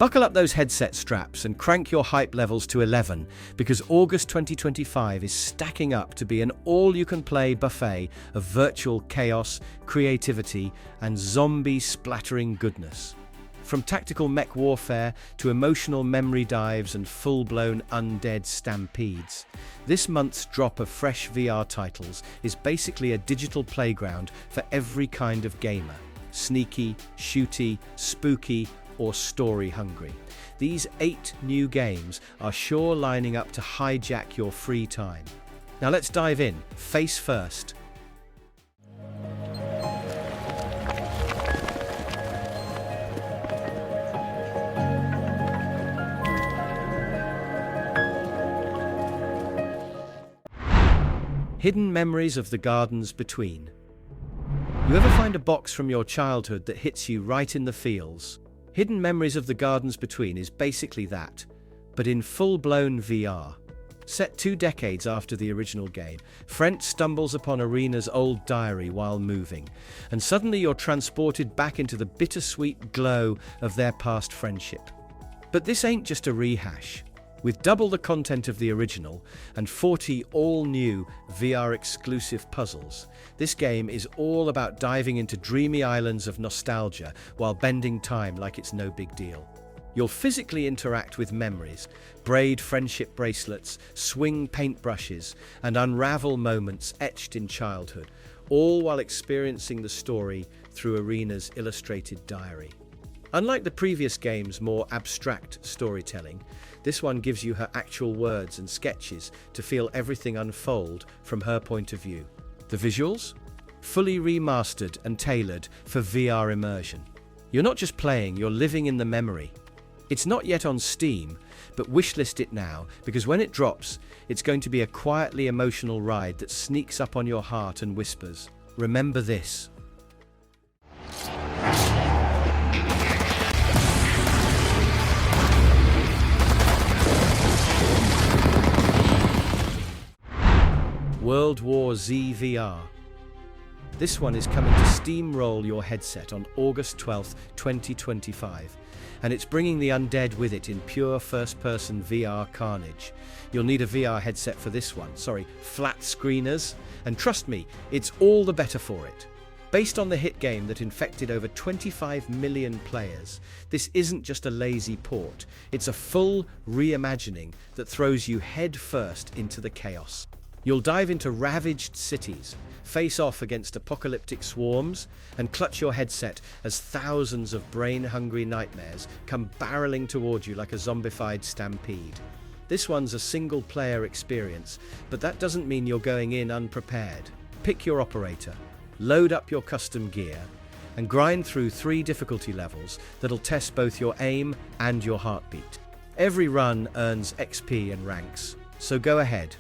Buckle up those headset straps and crank your hype levels to 11 because August 2025 is stacking up to be an all-you-can-play buffet of virtual chaos, creativity, and zombie-splattering goodness. From tactical mech warfare to emotional memory dives and full-blown undead stampedes, this month's drop of fresh VR titles is basically a digital playground for every kind of gamer. Sneaky, shooty, spooky, or story-hungry. These 8 new games are sure lining up to hijack your free time. Now let's dive in, face first. Hidden Memories of the Gardens Between. You ever find a box from your childhood that hits you right in the feels? Hidden Memories of the Gardens Between is basically that, but in full-blown VR. Set 2 decades after the original game, Frent stumbles upon Arena's old diary while moving, and suddenly you're transported back into the bittersweet glow of their past friendship. But this ain't just a rehash. With double the content of the original and 40 all-new VR-exclusive puzzles, this game is all about diving into dreamy islands of nostalgia while bending time like it's no big deal. You'll physically interact with memories, braid friendship bracelets, swing paintbrushes, and unravel moments etched in childhood, all while experiencing the story through Arena's illustrated diary. Unlike the previous game's more abstract storytelling, this one gives you her actual words and sketches to feel everything unfold from her point of view. The visuals? Fully remastered and tailored for VR immersion. You're not just playing, you're living in the memory. It's not yet on Steam, but wishlist it now, because when it drops, it's going to be a quietly emotional ride that sneaks up on your heart and whispers, "Remember this." World War Z VR. This one is coming to steamroll your headset on August 12th, 2025, and it's bringing the undead with it in pure first-person VR carnage. You'll need a VR headset for this one, flat screeners, and trust me, it's all the better for it. Based on the hit game that infected over 25 million players, this isn't just a lazy port, it's a full reimagining that throws you head first into the chaos. You'll dive into ravaged cities, face off against apocalyptic swarms, and clutch your headset as thousands of brain-hungry nightmares come barreling toward you like a zombified stampede. This one's a single-player experience, but that doesn't mean you're going in unprepared. Pick your operator, load up your custom gear, and grind through 3 difficulty levels that'll test both your aim and your heartbeat. Every run earns XP and ranks, so go ahead.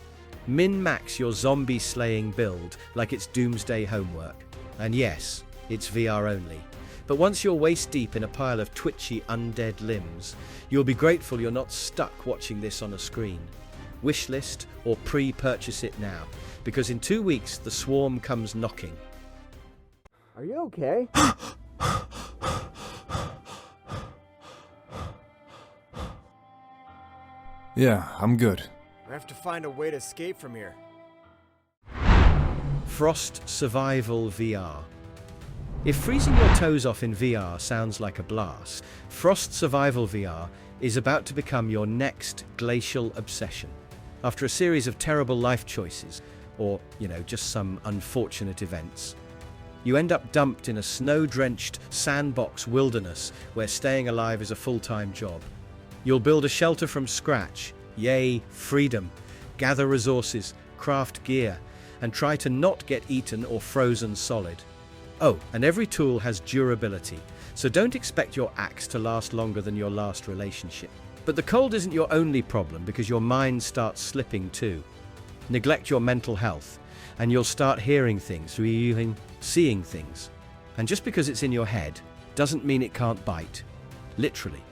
Min-max your zombie-slaying build like it's doomsday homework. And yes, it's VR only. But once you're waist-deep in a pile of twitchy undead limbs, you'll be grateful you're not stuck watching this on a screen. Wishlist or pre-purchase it now, because in 2 weeks the swarm comes knocking. Are you okay? Yeah, I'm good. I have to find a way to escape from here. Frost Survival VR. If freezing your toes off in VR sounds like a blast, Frost Survival VR is about to become your next glacial obsession. After a series of terrible life choices, or, just some unfortunate events, you end up dumped in a snow-drenched sandbox wilderness where staying alive is a full-time job. You'll build a shelter from scratch. Yay, freedom. Gather resources, craft gear, and try to not get eaten or frozen solid. Oh, and every tool has durability, so don't expect your axe to last longer than your last relationship. But the cold isn't your only problem, because your mind starts slipping too. Neglect your mental health, and you'll start hearing things, or even seeing things. And just because it's in your head doesn't mean it can't bite. Literally.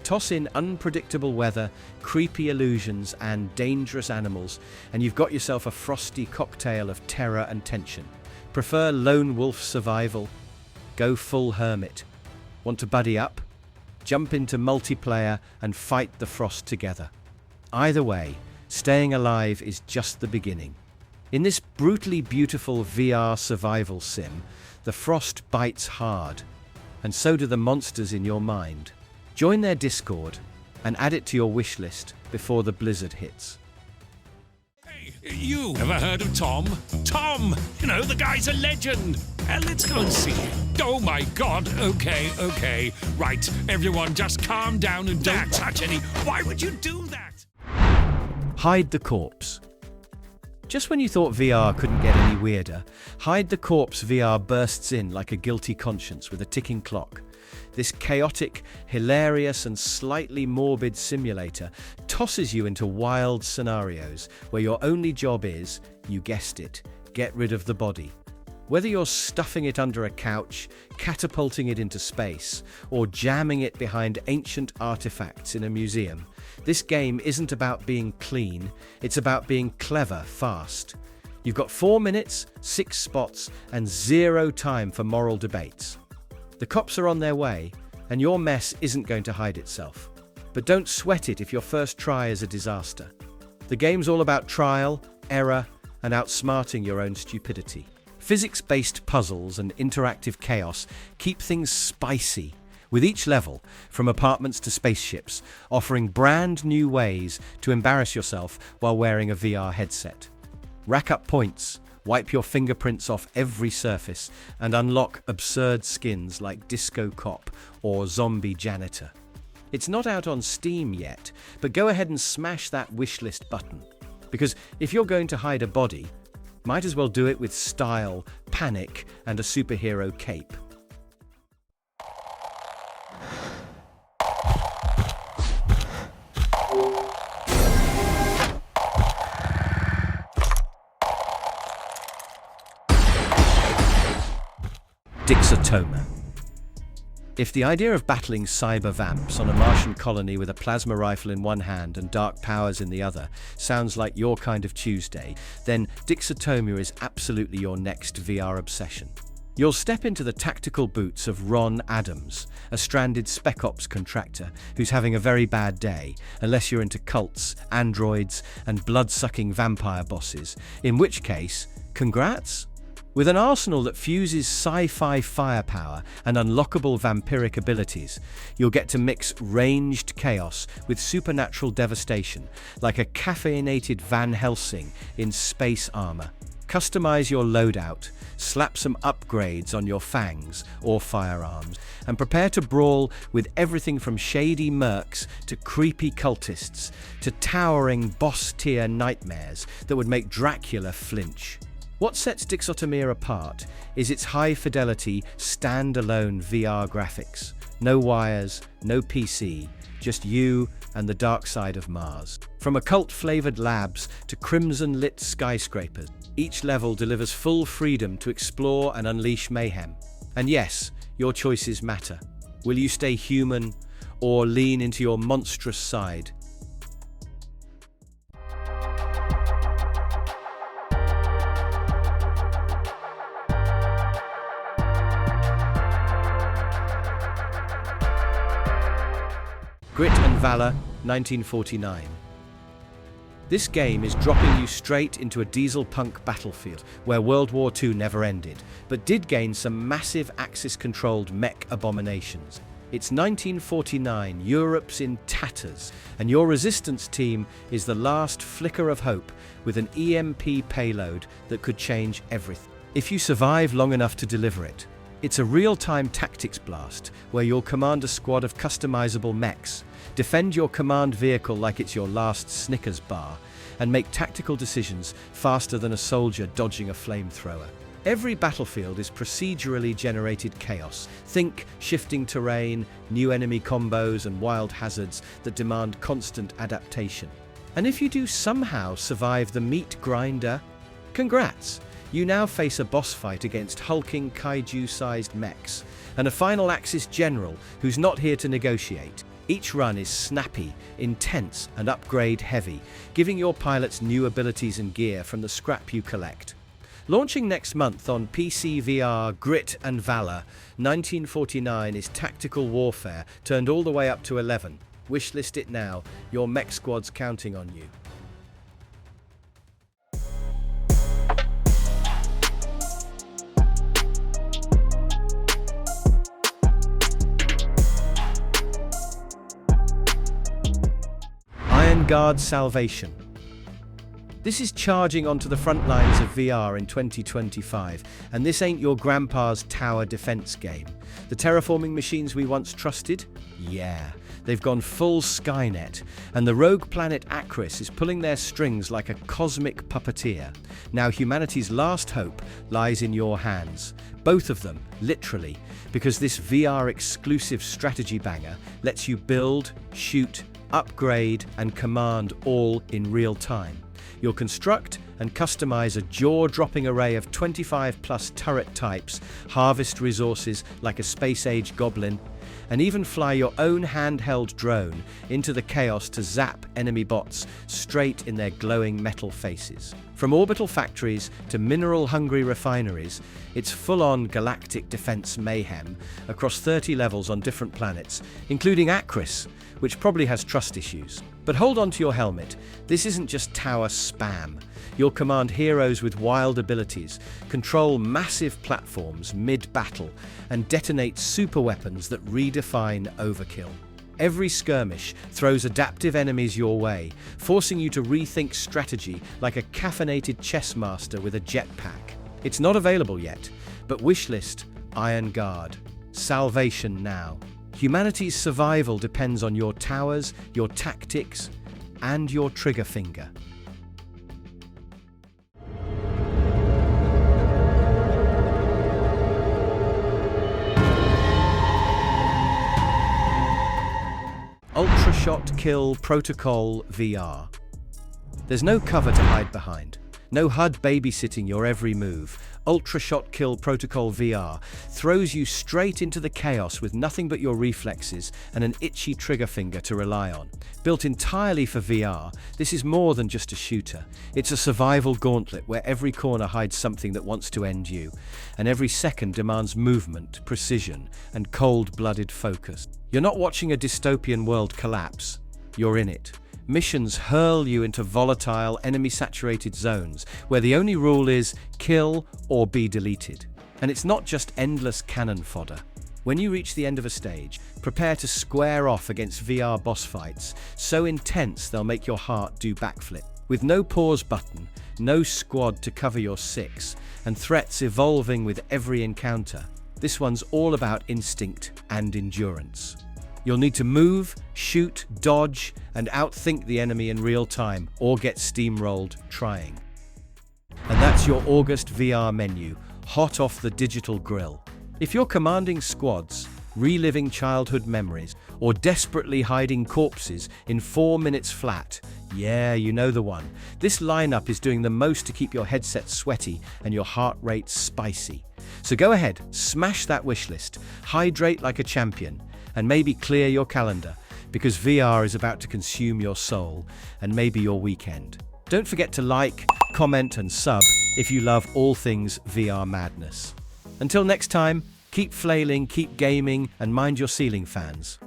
Toss in unpredictable weather, creepy illusions, and dangerous animals, and you've got yourself a frosty cocktail of terror and tension. Prefer lone wolf survival? Go full hermit. Want to buddy up? jump into multiplayer, and fight the frost together. Either way, staying alive is just the beginning. In this brutally beautiful VR survival sim, the frost bites hard, and so do the monsters in your mind. Join their Discord and add it to your wish list before the blizzard hits. Hey, you ever heard of Tom? Tom! You know, the guy's a legend! Let's go and see him. Oh my god, okay. Right, everyone just calm down and don't touch any... Why would you do that? Hide the Corpse. Just when you thought VR couldn't get any weirder, Hide the Corpse VR bursts in like a guilty conscience with a ticking clock. This chaotic, hilarious and slightly morbid simulator tosses you into wild scenarios where your only job is, you guessed it, get rid of the body. Whether you're stuffing it under a couch, catapulting it into space, or jamming it behind ancient artifacts in a museum, this game isn't about being clean, it's about being clever fast. You've got 4 minutes, 6 spots, and 0 time for moral debates. The cops are on their way, and your mess isn't going to hide itself. But don't sweat it if your first try is a disaster. The game's all about trial, error, and outsmarting your own stupidity. Physics-based puzzles and interactive chaos keep things spicy, with each level, from apartments to spaceships, offering brand new ways to embarrass yourself while wearing a VR headset. Rack up points, wipe your fingerprints off every surface, and unlock absurd skins like Disco Cop or Zombie Janitor. It's not out on Steam yet, but go ahead and smash that wishlist button. Because if you're going to hide a body, might as well do it with style, panic, and a superhero cape. Dixotomia. If the idea of battling cyber vamps on a Martian colony with a plasma rifle in one hand and dark powers in the other sounds like your kind of Tuesday, then Dixotomia is absolutely your next VR obsession. You'll step into the tactical boots of Ron Adams, a stranded Spec Ops contractor who's having a very bad day, unless you're into cults, androids, and blood-sucking vampire bosses, in which case, congrats! With an arsenal that fuses sci-fi firepower and unlockable vampiric abilities, you'll get to mix ranged chaos with supernatural devastation, like a caffeinated Van Helsing in space armor. Customize your loadout, slap some upgrades on your fangs or firearms, and prepare to brawl with everything from shady mercs to creepy cultists to towering boss-tier nightmares that would make Dracula flinch. What sets Dixotomia apart is its high-fidelity, stand-alone VR graphics. No wires, no PC, just you and the dark side of Mars. From occult-flavored labs to crimson-lit skyscrapers, each level delivers full freedom to explore and unleash mayhem. And yes, your choices matter. Will you stay human or lean into your monstrous side? Grit and Valor, 1949. This game is dropping you straight into a diesel-punk battlefield where World War II never ended, but did gain some massive Axis-controlled mech abominations. It's 1949, Europe's in tatters, and your resistance team is the last flicker of hope with an EMP payload that could change everything. If you survive long enough to deliver it, it's a real-time tactics blast where you'll command a squad of customizable mechs, defend your command vehicle like it's your last Snickers bar, and make tactical decisions faster than a soldier dodging a flamethrower. Every battlefield is procedurally generated chaos. Think shifting terrain, new enemy combos, and wild hazards that demand constant adaptation. And if you do somehow survive the meat grinder, congrats! You now face a boss fight against hulking kaiju-sized mechs, and a final Axis general who's not here to negotiate. Each run is snappy, intense, and upgrade-heavy, giving your pilots new abilities and gear from the scrap you collect. Launching next month on PCVR, Grit and Valor, 1949 is tactical warfare turned all the way up to 11. Wishlist it now, your mech squad's counting on you. Iron Guard Salvation. This is charging onto the front lines of VR in 2025, and this ain't your grandpa's tower defense game. The terraforming machines we once trusted? Yeah, they've gone full Skynet, and the rogue planet Acris is pulling their strings like a cosmic puppeteer. Now humanity's last hope lies in your hands. Both of them, literally, because this VR exclusive strategy banger lets you build, shoot, upgrade, and command all in real time. You'll construct and customize a jaw-dropping array of 25+ turret types, harvest resources like a space-age goblin, and even fly your own handheld drone into the chaos to zap enemy bots straight in their glowing metal faces. From orbital factories to mineral-hungry refineries, it's full-on galactic defense mayhem across 30 levels on different planets, including Acris, which probably has trust issues. But hold on to your helmet, this isn't just tower spam. You'll command heroes with wild abilities, control massive platforms mid-battle, and detonate super weapons that redefine overkill. Every skirmish throws adaptive enemies your way, forcing you to rethink strategy like a caffeinated chess master with a jetpack. It's not available yet, but wishlist Iron Guard. Salvation now. Humanity's survival depends on your towers, your tactics, and your trigger finger. Ultrashot Kill Protocol VR. There's no cover to hide behind. No HUD babysitting your every move. Ultrashot Kill Protocol VR throws you straight into the chaos with nothing but your reflexes and an itchy trigger finger to rely on. Built entirely for VR, this is more than just a shooter. It's a survival gauntlet where every corner hides something that wants to end you, and every second demands movement, precision, and cold-blooded focus. You're not watching a dystopian world collapse, you're in it. Missions hurl you into volatile, enemy-saturated zones where the only rule is kill or be deleted. And it's not just endless cannon fodder. When you reach the end of a stage, prepare to square off against VR boss fights so intense they'll make your heart do backflip. With no pause button, no squad to cover your six, and threats evolving with every encounter, this one's all about instinct and endurance. You'll need to move, shoot, dodge, and outthink the enemy in real time, or get steamrolled trying. And that's your August VR menu, hot off the digital grill. If you're commanding squads, reliving childhood memories, or desperately hiding corpses in 4 minutes flat, yeah, you know the one. This lineup is doing the most to keep your headset sweaty and your heart rate spicy. So go ahead, smash that wishlist, hydrate like a champion, and maybe clear your calendar, because VR is about to consume your soul and maybe your weekend. Don't forget to like, comment, and sub if you love all things VR madness. Until next time, keep flailing, keep gaming, and mind your ceiling fans.